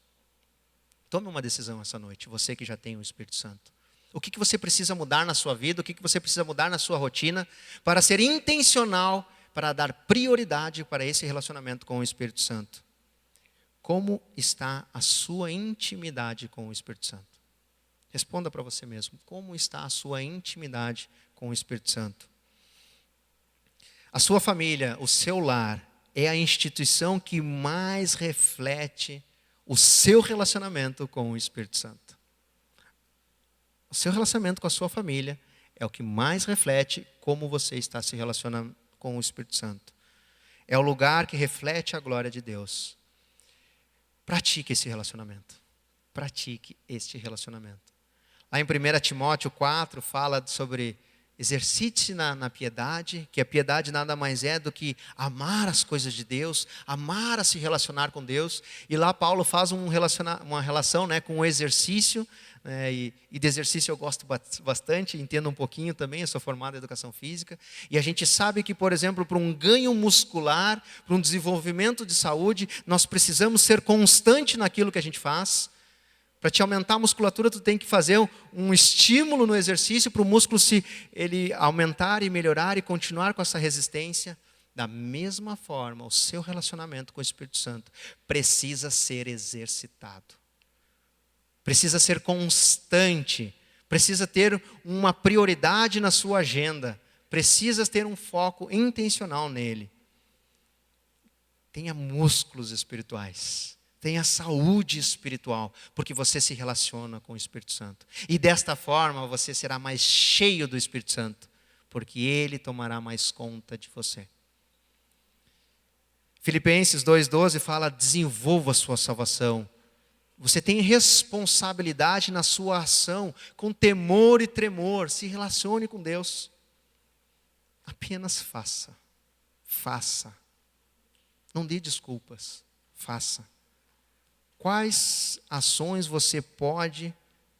Tome uma decisão essa noite, você que já tem o Espírito Santo. O que você precisa mudar na sua vida, o que você precisa mudar na sua rotina, para ser intencional, para dar prioridade para esse relacionamento com o Espírito Santo. Como está a sua intimidade com o Espírito Santo? Responda para você mesmo. Como está a sua intimidade com o Espírito Santo? A sua família, o seu lar, é a instituição que mais reflete o seu relacionamento com o Espírito Santo. O seu relacionamento com a sua família é o que mais reflete como você está se relacionando com o Espírito Santo. É o lugar que reflete a glória de Deus. Pratique esse relacionamento. Pratique este relacionamento. Lá em 1 Timóteo 4 fala sobre exercite-se na piedade, que a piedade nada mais é do que amar as coisas de Deus, amar a se relacionar com Deus. E lá Paulo faz uma relação, né, com o exercício, e de exercício eu gosto bastante, entendo um pouquinho também, eu sou formado em educação física. E a gente sabe que, por exemplo, para um ganho muscular, para um desenvolvimento de saúde, nós precisamos ser constante naquilo que a gente faz. Para te aumentar a musculatura, tu tem que fazer um estímulo no exercício para o músculo ele aumentar e melhorar e continuar com essa resistência. Da mesma forma, o seu relacionamento com o Espírito Santo precisa ser exercitado. Precisa ser constante. Precisa ter uma prioridade na sua agenda. Precisa ter um foco intencional nele. Tenha músculos espirituais. Tenha saúde espiritual, porque você se relaciona com o Espírito Santo. E desta forma você será mais cheio do Espírito Santo, porque Ele tomará mais conta de você. Filipenses 2,12 fala, desenvolva a sua salvação. Você tem responsabilidade na sua ação, com temor e tremor, se relacione com Deus. Apenas faça. Faça. Não dê desculpas, faça. Quais ações você pode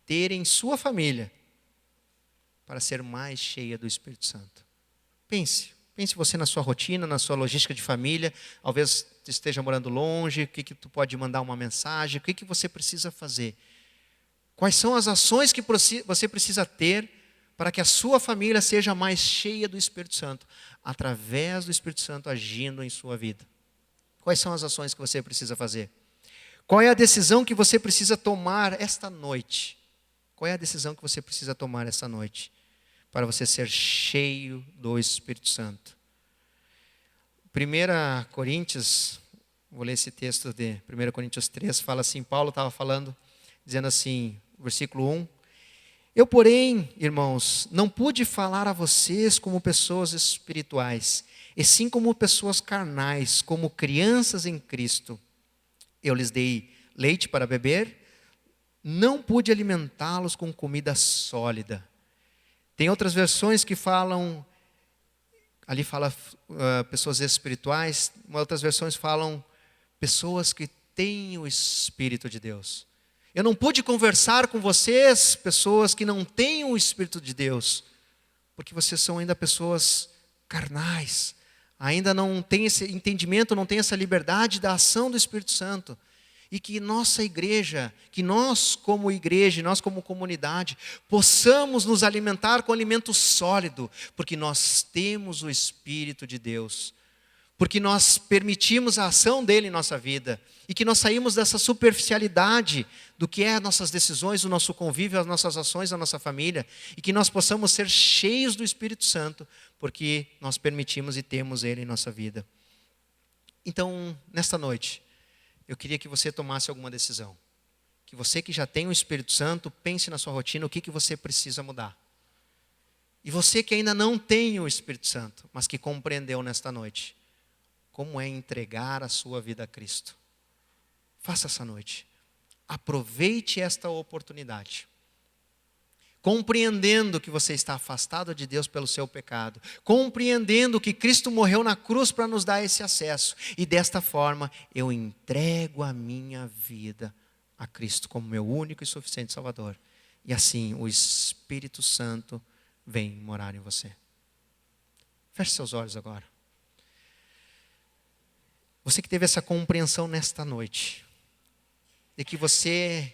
ter em sua família para ser mais cheia do Espírito Santo? Pense você na sua rotina, na sua logística de família. Talvez esteja morando longe, o que tu pode mandar uma mensagem, o que você precisa fazer? Quais são as ações que você precisa ter para que a sua família seja mais cheia do Espírito Santo, através do Espírito Santo agindo em sua vida? Quais são as ações que você precisa fazer? Qual é a decisão que você precisa tomar esta noite? Qual é a decisão que você precisa tomar esta noite para você ser cheio do Espírito Santo? 1 Coríntios, Vou ler esse texto de 1 Coríntios 3, fala assim, Paulo estava falando, dizendo assim, versículo 1, eu, porém, irmãos, não pude falar a vocês como pessoas espirituais, e sim como pessoas carnais, como crianças em Cristo. Eu lhes dei leite para beber, não pude alimentá-los com comida sólida. Tem outras versões que falam, ali fala pessoas espirituais, outras versões falam pessoas que têm o Espírito de Deus. Eu não pude conversar com vocês, pessoas que não têm o Espírito de Deus, porque vocês são ainda pessoas carnais, ainda não têm esse entendimento, não têm essa liberdade da ação do Espírito Santo. E que nossa igreja, que nós como igreja, nós como comunidade, possamos nos alimentar com alimento sólido, porque nós temos o Espírito de Deus. Porque nós permitimos a ação dele em nossa vida. E que nós saímos dessa superficialidade do que é nossas decisões, o nosso convívio, as nossas ações, a nossa família. E que nós possamos ser cheios do Espírito Santo, porque nós permitimos e temos ele em nossa vida. Então, nesta noite, eu queria que você tomasse alguma decisão. Que você que já tem o Espírito Santo, pense na sua rotina, o que você precisa mudar. E você que ainda não tem o Espírito Santo, mas que compreendeu nesta noite, como é entregar a sua vida a Cristo. Faça essa noite. Aproveite esta oportunidade. Compreendendo que você está afastado de Deus pelo seu pecado. Compreendendo que Cristo morreu na cruz para nos dar esse acesso. E desta forma, eu entrego a minha vida a Cristo como meu único e suficiente Salvador. E assim, o Espírito Santo vem morar em você. Feche seus olhos agora. Você que teve essa compreensão nesta noite, de que você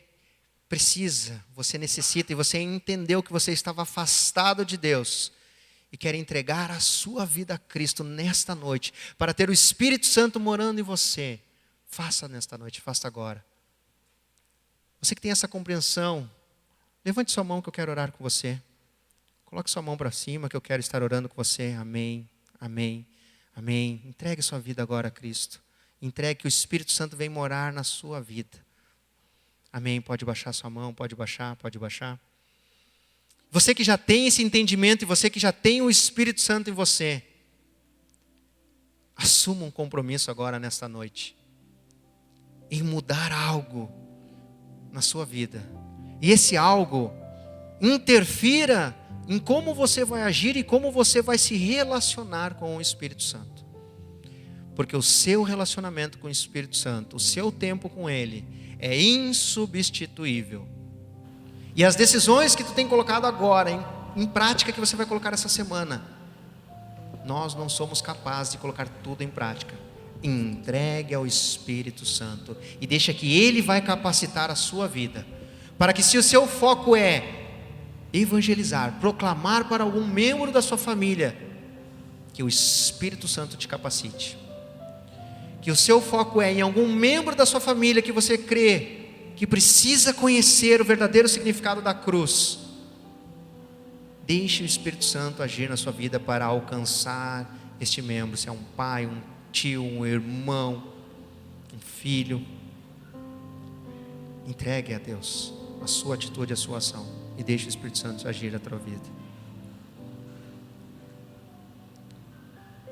precisa, você necessita, e você entendeu que você estava afastado de Deus, e quer entregar a sua vida a Cristo nesta noite, para ter o Espírito Santo morando em você, faça nesta noite, faça agora. Você que tem essa compreensão, levante sua mão que eu quero orar com você. Coloque sua mão para cima que eu quero estar orando com você. Amém, amém. Amém. Entregue sua vida agora a Cristo. Entregue que o Espírito Santo vem morar na sua vida. Amém. Pode baixar sua mão, pode baixar, pode baixar. Você que já tem esse entendimento e você que já tem o Espírito Santo em você, assuma um compromisso agora nesta noite, em mudar algo na sua vida. E esse algo interfira em como você vai agir e como você vai se relacionar com o Espírito Santo. Porque o seu relacionamento com o Espírito Santo, o seu tempo com Ele, é insubstituível. E as decisões que tu tem colocado agora, em prática, que você vai colocar essa semana, nós não somos capazes de colocar tudo em prática. Entregue ao Espírito Santo e deixa que Ele vai capacitar a sua vida, para que se o seu foco é evangelizar, proclamar para algum membro da sua família, que o Espírito Santo te capacite. Que o seu foco é em algum membro da sua família que você crê que precisa conhecer o verdadeiro significado da cruz. Deixe o Espírito Santo agir na sua vida para alcançar este membro, se é um pai, um tio, um irmão, um filho. Entregue a Deus a sua atitude, a sua ação, e deixe o Espírito Santo agir na tua vida.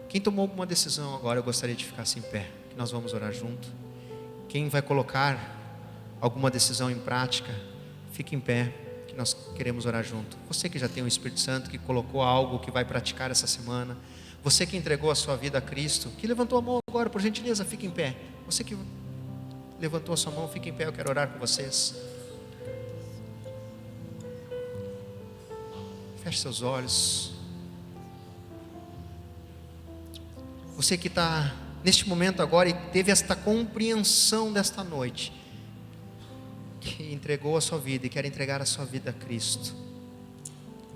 Quem tomou alguma decisão agora, eu gostaria de ficar assim em pé, que nós vamos orar junto. Quem vai colocar alguma decisão em prática, fique em pé, que nós queremos orar junto. Você que já tem o Espírito Santo, que colocou algo que vai praticar essa semana, você que entregou a sua vida a Cristo, que levantou a mão agora, por gentileza, fique em pé. Você que levantou a sua mão, fique em pé, eu quero orar com vocês. Feche seus olhos. Você que está neste momento agora e teve esta compreensão desta noite, que entregou a sua vida e quer entregar a sua vida a Cristo,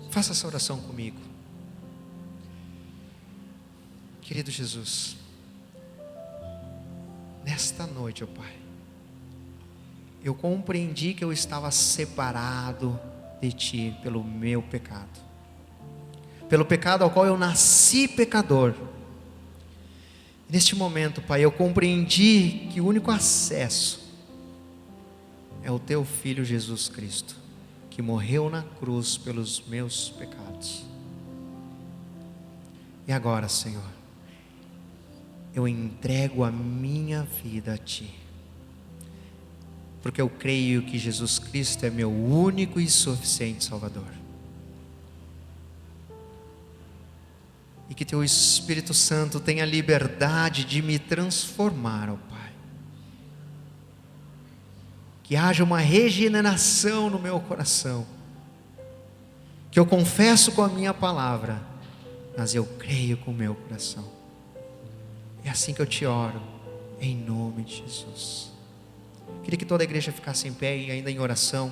faça essa oração comigo. Querido Jesus, nesta noite, ó Pai, eu compreendi que eu estava separado de Ti pelo meu pecado, pelo pecado ao qual eu nasci pecador. Neste momento, Pai, eu compreendi que o único acesso é o Teu Filho Jesus Cristo, que morreu na cruz pelos meus pecados. E agora, Senhor, eu entrego a minha vida a Ti, porque eu creio que Jesus Cristo é meu único e suficiente Salvador. E que Teu Espírito Santo tenha liberdade de me transformar, ó Pai. Que haja uma regeneração no meu coração, que eu confesso com a minha palavra, mas eu creio com o meu coração. É assim que eu te oro, em nome de Jesus. Queria que toda a igreja ficasse em pé e ainda em oração.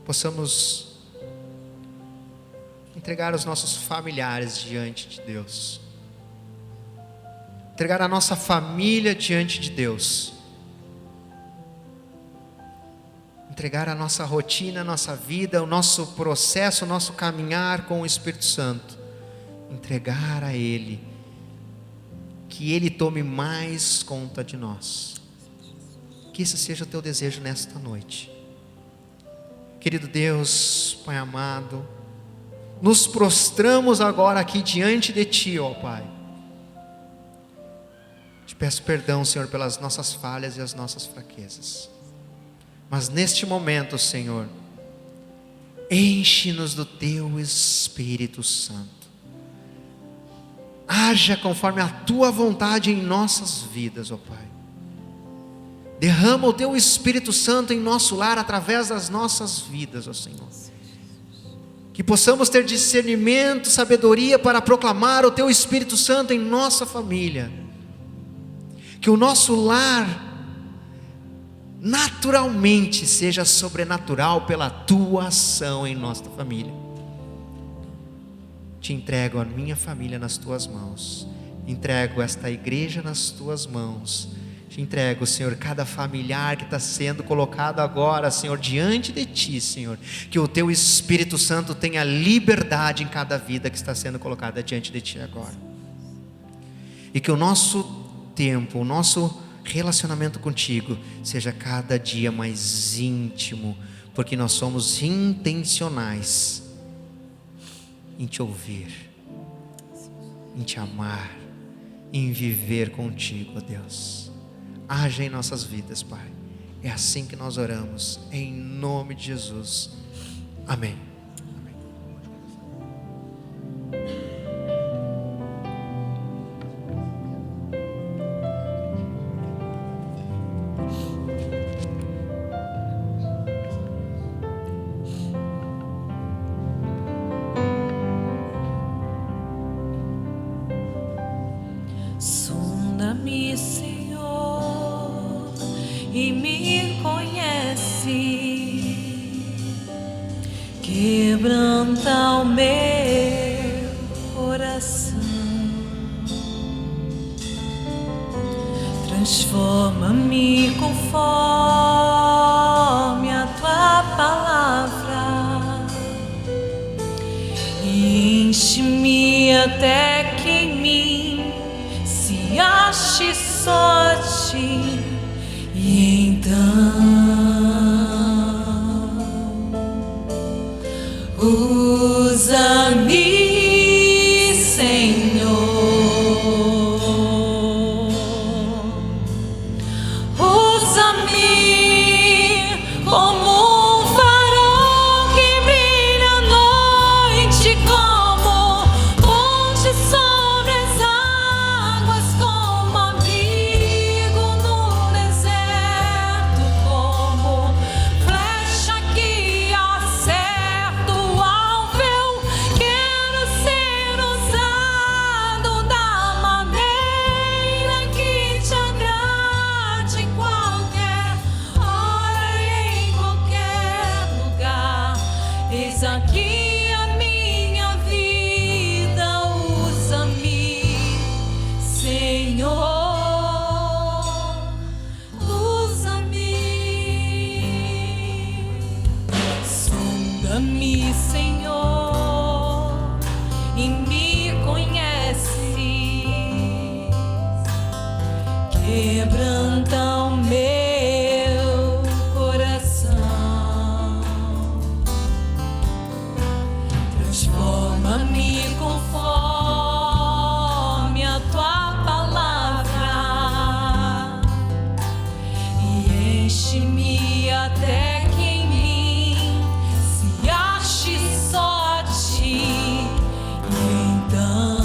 Possamos entregar os nossos familiares diante de Deus, entregar a nossa família diante de Deus, entregar a nossa rotina, a nossa vida, o nosso processo, o nosso caminhar com o Espírito Santo, entregar a Ele, que Ele tome mais conta de nós. Que esse seja o teu desejo nesta noite. Querido Deus, Pai amado, nos prostramos agora aqui diante de Ti, ó Pai. Te peço perdão, Senhor, pelas nossas falhas e as nossas fraquezas. Mas neste momento, Senhor, enche-nos do Teu Espírito Santo. Haja conforme a Tua vontade em nossas vidas, ó Pai. Derrama o Teu Espírito Santo em nosso lar através das nossas vidas, ó Senhor. Que possamos ter discernimento, sabedoria para proclamar o Teu Espírito Santo em nossa família. Que o nosso lar naturalmente seja sobrenatural pela Tua ação em nossa família. Te entrego a minha família nas Tuas mãos. Entrego esta igreja nas Tuas mãos. Te entrego, Senhor, cada familiar que está sendo colocado agora, Senhor, diante de Ti, Senhor. Que o Teu Espírito Santo tenha liberdade em cada vida que está sendo colocada diante de Ti agora. E que o nosso tempo, o nosso relacionamento contigo seja cada dia mais íntimo, porque nós somos intencionais em Te ouvir, em Te amar, em viver contigo, ó Deus. Haja em nossas vidas, Pai. É assim que nós oramos, em nome de Jesus. Amém. Sonda-me, Senhor, e me conhece, quebranta o meu coração, transforma-me conforme a Tua palavra e enche-me até que em mim se ache sorte. E então usa-me, Senhor, usa-me como um farol que brilha à noite, como ponte sobre as águas, como abrigo no deserto, como quebranta o meu coração, transforma-me conforme a tua palavra e enche-me até que em mim se ache só a ti. E então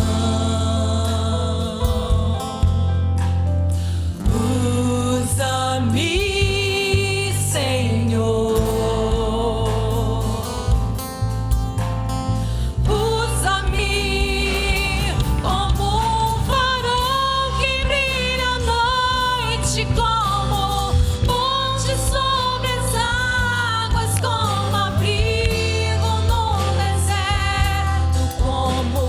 usa-me, Senhor, usa-me como um farol que brilha à noite, como ponte sobre as águas, como abrigo no deserto, como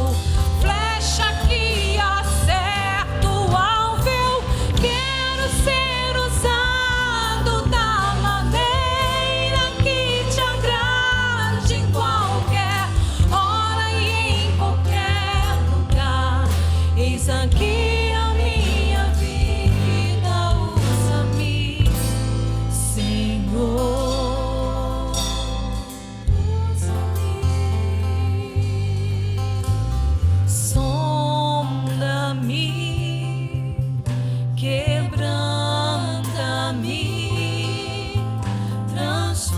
flecha que acerta o alvo. Eu quero ser usado da maneira que te agrade, em qualquer hora e em qualquer lugar. Eis aqui a minha vida, usa-me, Senhor, usa-me, sonda-me, quebranta-me, transforma-me,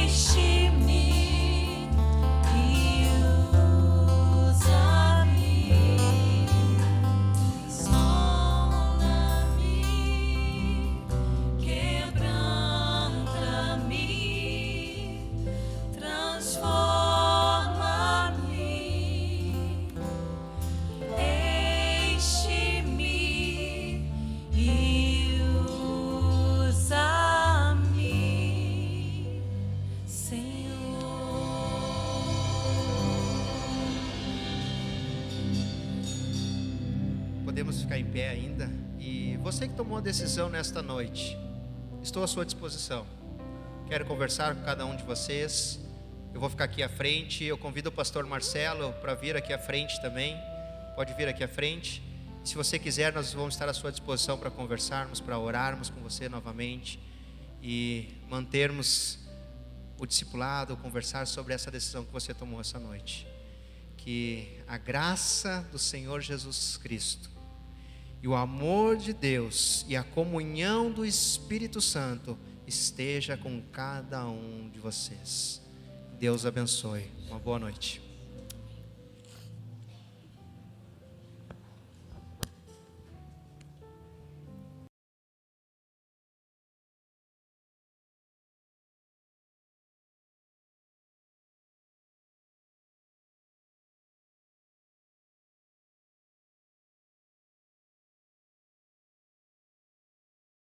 enche-me e usa-me, sonda-me, quebranta-me, transforma-me, enche-me e usa-me, Senhor. Podemos ficar em pé ainda. E você que tomou a decisão nesta noite, estou à sua disposição. Quero conversar com cada um de vocês. Eu vou ficar aqui à frente. Eu convido o pastor Marcelo para vir aqui à frente também. Pode vir aqui à frente. Se você quiser, nós vamos estar à sua disposição para conversarmos, para orarmos com você novamente e mantermos o discipulado, conversar sobre essa decisão que você tomou essa noite. Que a graça do Senhor Jesus Cristo e o amor de Deus e a comunhão do Espírito Santo esteja com cada um de vocês. Deus abençoe. Uma boa noite.